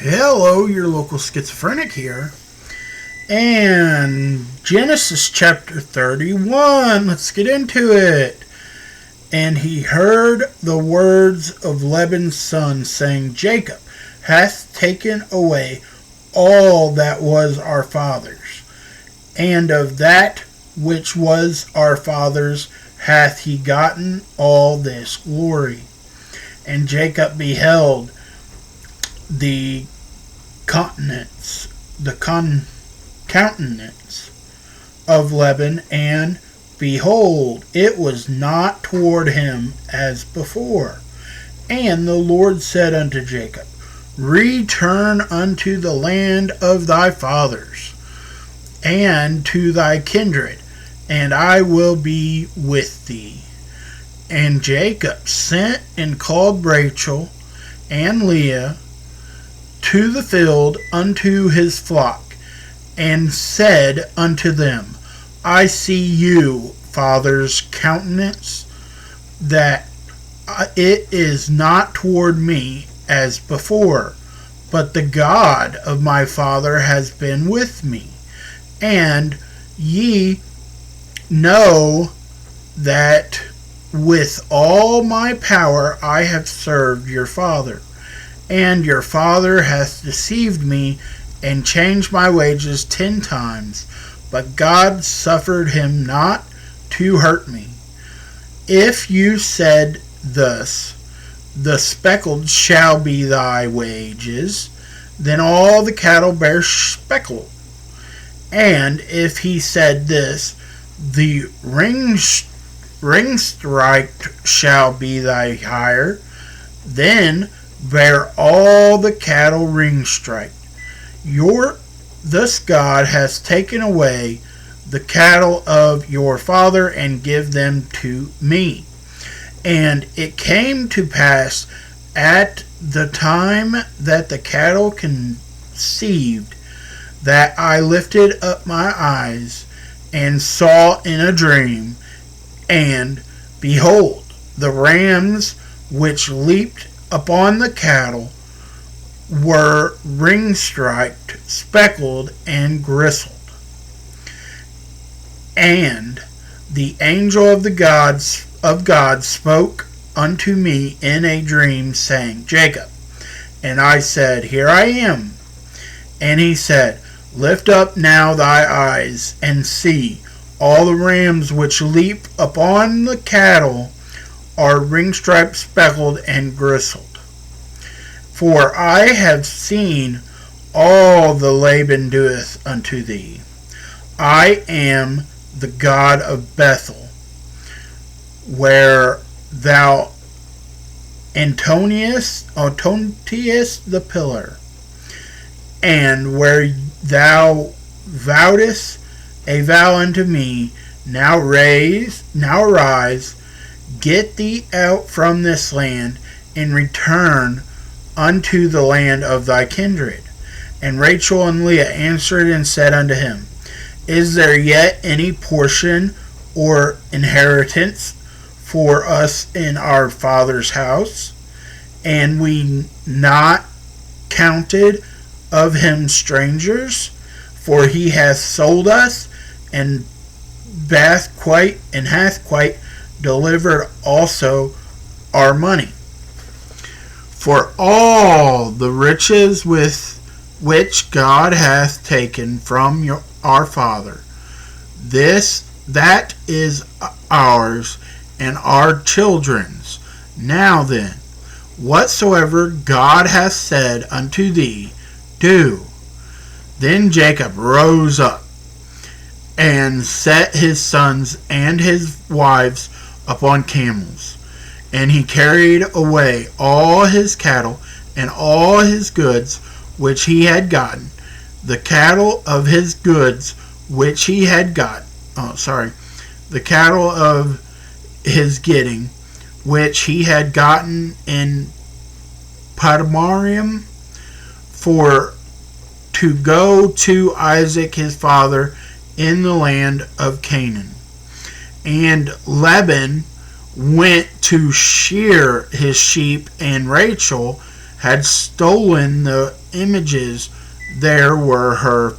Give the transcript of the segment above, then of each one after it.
Hello, your local schizophrenic here. And Genesis chapter 31. Let's get into it. And he heard the words of Laban's son, saying, Jacob hath taken away all that was our father's, and of that which was our father's hath he gotten all this glory. And Jacob beheld the countenance of Laban, and behold, it was not toward him as before. And the Lord said unto Jacob, Return unto the land of thy fathers, and to thy kindred, and I will be with thee. And Jacob sent and called Rachel and Leah to the field unto his flock, and said unto them, I see you, father's countenance, that it is not toward me as before, but the God of my father has been with me. And ye know that with all my power I have served your father. And your father hath deceived me, and changed my wages 10 times. But God suffered him not to hurt me. If you said thus, the speckled shall be thy wages, then all the cattle bear speckled. And if he said this, the ring-striped shall be thy hire, then bear all the cattle ring-striped. Thus God has taken away the cattle of your father, and give them to me. And it came to pass at the time that the cattle conceived, that I lifted up my eyes, and saw in a dream, and behold, the rams which leaped upon the cattle were ring-striped, speckled, and gristled. And the angel of God spoke unto me in a dream, saying, Jacob. And I said, Here I am. And he said, Lift up now thy eyes, and see, all the rams which leap upon the cattle are ring-striped, speckled, and gristled. For I have seen all the Laban doeth unto thee. I am the God of Bethel, where thou intoniest the pillar, and where thou vowedest a vow unto me. Now arise, get thee out from this land, and return unto the land of thy kindred. And Rachel and Leah answered and said unto him, Is there yet any portion or inheritance for us in our father's house? And we not counted of him strangers? For he hath sold us, and hath quite delivered also our money. For all the riches with which God hath taken from our father, that is ours and our children's. Now then, whatsoever God hath said unto thee, do. Then Jacob rose up, and set his sons and his wives upon camels. And he carried away all his cattle and all his goods which he had gotten, the cattle of his goods which he had the cattle of his getting, which he had gotten in Padamarim, for to go to Isaac his father in the land of Canaan. And Laban went to shear his sheep, and Rachel had stolen the images that were her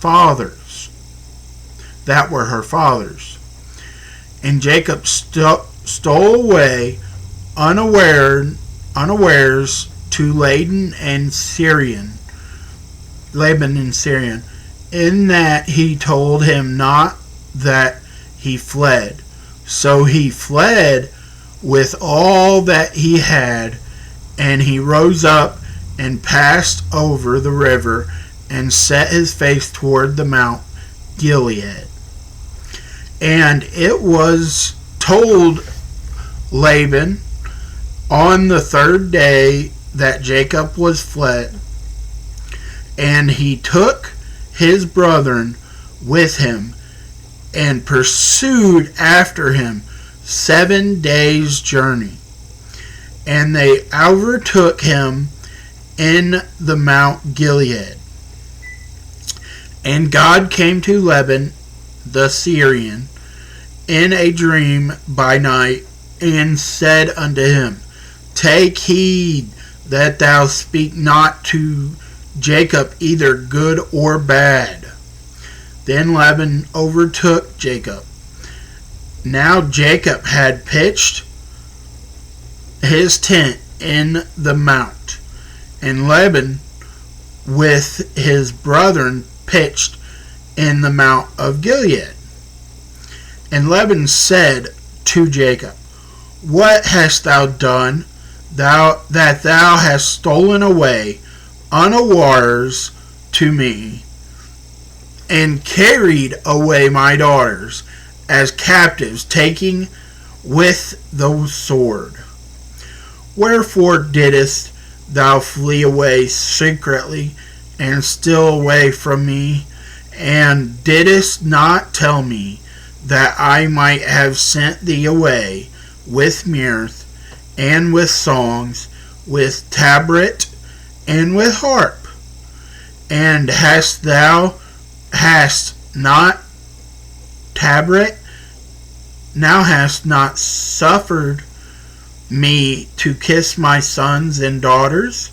father's. And Jacob stole away unawares to Laban and Syrian, in that he told him not that he fled. So he fled with all that he had, and he rose up and passed over the river and set his face toward the Mount Gilead. And it was told Laban on the third day that Jacob was fled, and he took his brethren with him and pursued after him 7 days' journey. And they overtook him in the Mount Gilead. And God came to Laban the Syrian in a dream by night, and said unto him, Take heed that thou speak not to Jacob either good or bad. Then Laban overtook Jacob. Now Jacob had pitched his tent in the mount, and Laban with his brethren pitched in the Mount of Gilead. And Laban said to Jacob, What hast thou done, that thou hast stolen away unawares to me, and carried away my daughters as captives, taking with the sword? Wherefore didst thou flee away secretly, and steal away from me, and didst not tell me, that I might have sent thee away with mirth, and with songs, with tabret, and with harp? And hast not tabret? Now hast not suffered me to kiss my sons and daughters?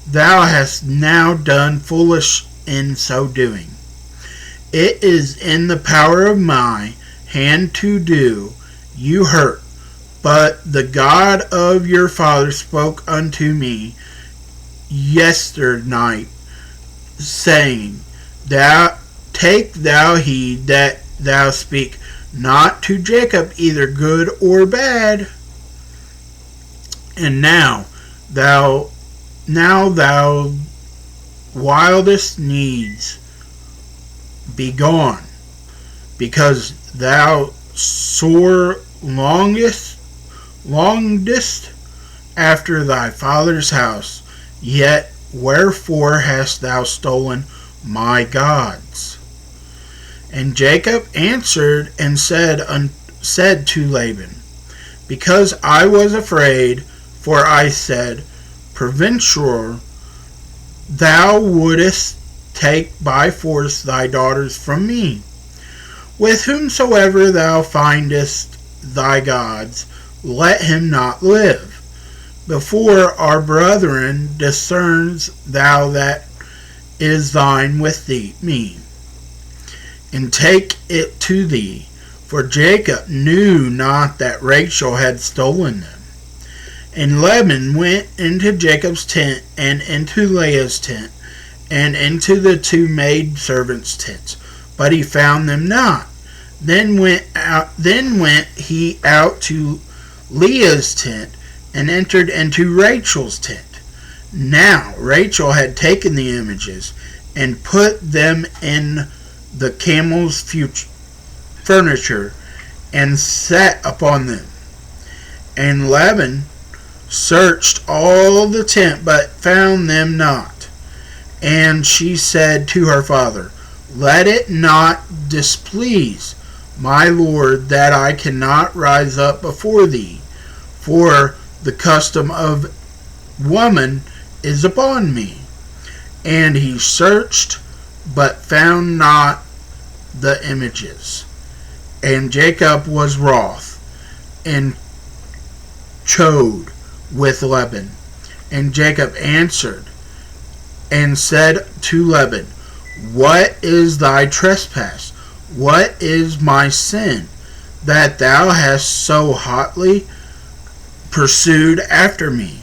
Thou hast now done foolish in so doing. It is in the power of my hand to do you hurt. But the God of your father spoke unto me yesternight, saying, Take thou heed that thou speak not to Jacob either good or bad. And now thou wildest needs be gone, because thou sore longest after thy father's house. Yet wherefore hast thou stolen my gods? And Jacob answered and said to Laban, Because I was afraid, for I said, Peradventure thou wouldest take by force thy daughters from me. With whomsoever thou findest thy gods, let him not live. Before our brethren discerns thou that is thine with me, and take it to thee. For Jacob knew not that Rachel had stolen them. And Laban went into Jacob's tent, and into Leah's tent, and into the two maidservants' tents, but he found them not. Then went he out to Leah's tent, and entered into Rachel's tent. Now Rachel had taken the images, and put them in the camel's furniture, and sat upon them. And Laban searched all the tent, but found them not. And she said to her father, Let it not displease my lord that I cannot rise up before thee, for the custom of woman is upon me. And he searched, but found not the images. And Jacob was wroth, and chode with Laban. And Jacob answered and said to Laban, What is thy trespass? What is my sin, that thou hast so hotly pursued after me?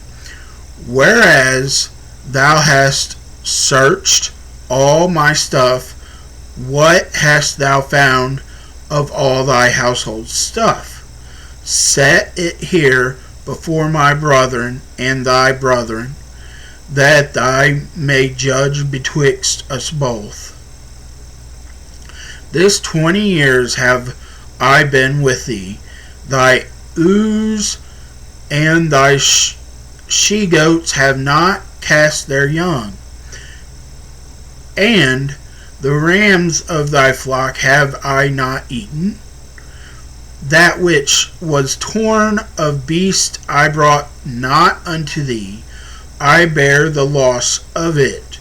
Whereas thou hast searched all my stuff, what hast thou found of all thy household stuff? Set it here before my brethren and thy brethren, that I may judge betwixt us both. This 20 years have I been with thee. Thy ewes and thy she-goats have not cast their young, and the rams of thy flock have I not eaten. That which was torn of beast I brought not unto thee. I bear the loss of it.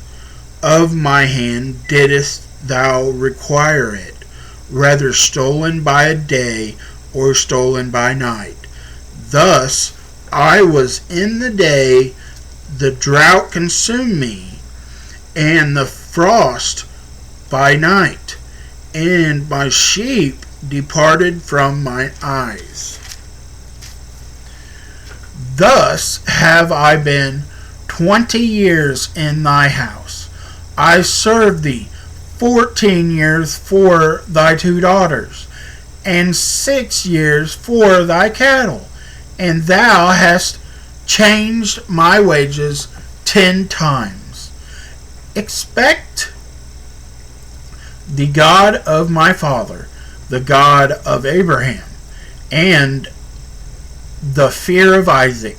Of my hand didst thou require it, whether stolen by a day or stolen by night. Thus I was in the day, the drought consumed me, and the frost by night, and my sheep departed from mine eyes. Thus have I been 20 years in thy house. I served thee 14 years for thy 2 daughters, and 6 years for thy cattle, and thou hast changed my wages 10 times. Expect the God of my father, the God of Abraham, and the fear of Isaac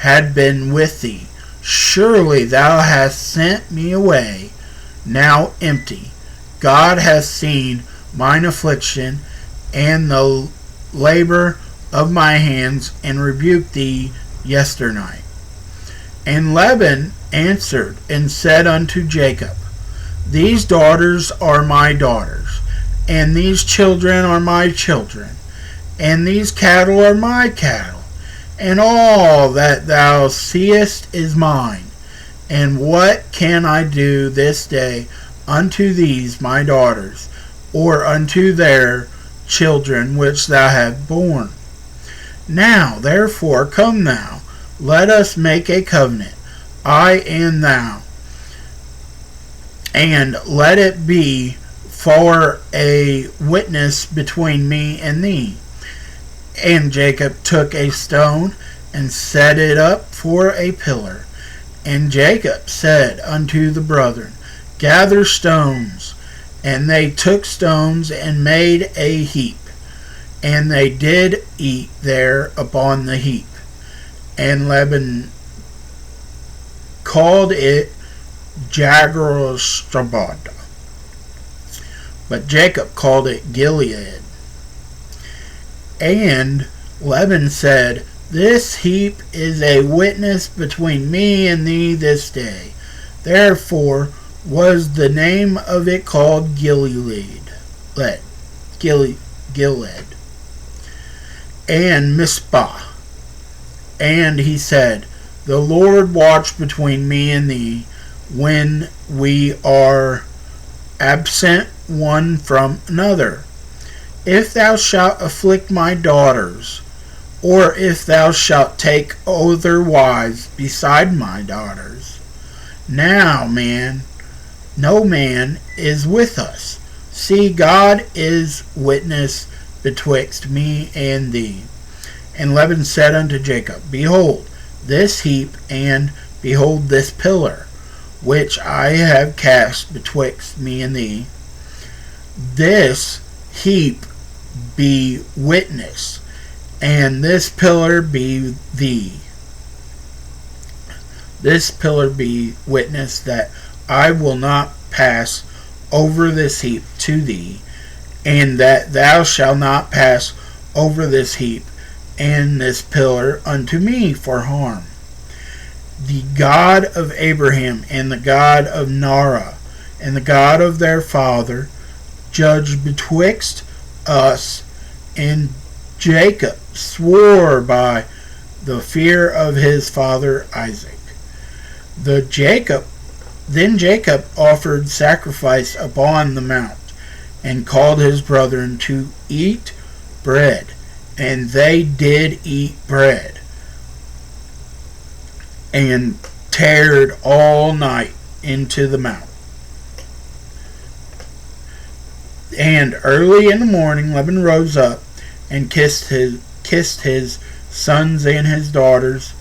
had been with thee. Surely thou hast sent me away now empty. God hath seen mine affliction and the labor of my hands, and rebuked thee yesternight. And Laban answered and said unto Jacob, These daughters are my daughters, and these children are my children, and these cattle are my cattle, and all that thou seest is mine. And what can I do this day unto these my daughters, or unto their children which thou hast borne? Now therefore come thou, let us make a covenant, I and thou, and let it be for a witness between me and thee. And Jacob took a stone and set it up for a pillar. And Jacob said unto the brethren, Gather stones. And they took stones and made a heap. And they did eat there upon the heap. And Laban called it Jagrostabad, but Jacob called it Gilead. And Laban said, This heap is a witness between me and thee this day. Therefore was the name of it called Gilead. And Mizpah. And he said, The Lord watch between me and thee, when we are absent one from another. If thou shalt afflict my daughters, or if thou shalt take other wives beside my daughters, now no man is with us. See, God is witness betwixt me and thee. And Laban said unto Jacob, Behold this heap, and behold this pillar, which I have cast betwixt me and thee. This heap be witness, and this pillar be thee. This pillar be witness, that I will not pass over this heap to thee, and that thou shalt not pass over this heap and this pillar unto me for harm. The God of Abraham and the God of Nara and the God of their father judge betwixt us. And Jacob swore by the fear of his father Isaac. Then Jacob offered sacrifice upon the mount, and called his brethren to eat bread. And they did eat bread, and tarried all night into the mount. And early in the morning Laban rose up, and kissed his sons and his daughters,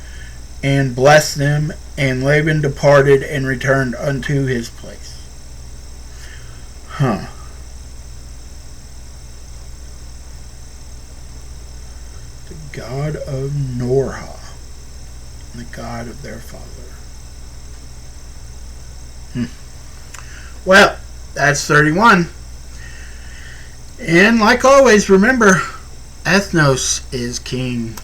and blessed them. And Laban departed and returned unto his place. The God of Norah, the God of their father. Well, that's 31. And like always, remember, ethnos is king.